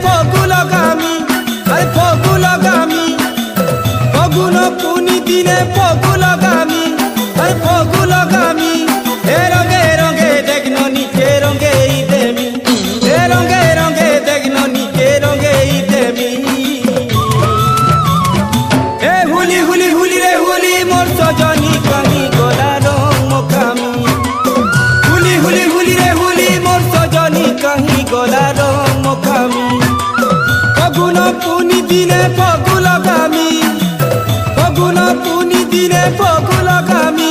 ফগু লগামি আরে ফগু লগামি ফগুন পুনি দিনে ফগু লগামি আরে ফগু লগামি এ রঙে রঙে দেখনো নিচে রঙে দেমি এ রঙে রঙে দেখনো নিচে রঙে দেমি এ হুলি হুলি হুলি রে হুলি মোর সজনী কাহি গলা রং মোকামি হুলি হুলি হুলি রে হুলি মোর সজনী কাহি গলা রং মোকামি ফগুন পুনি দিনে ফগু লগামি ফগুন পুনি দিনে ফগু লগামি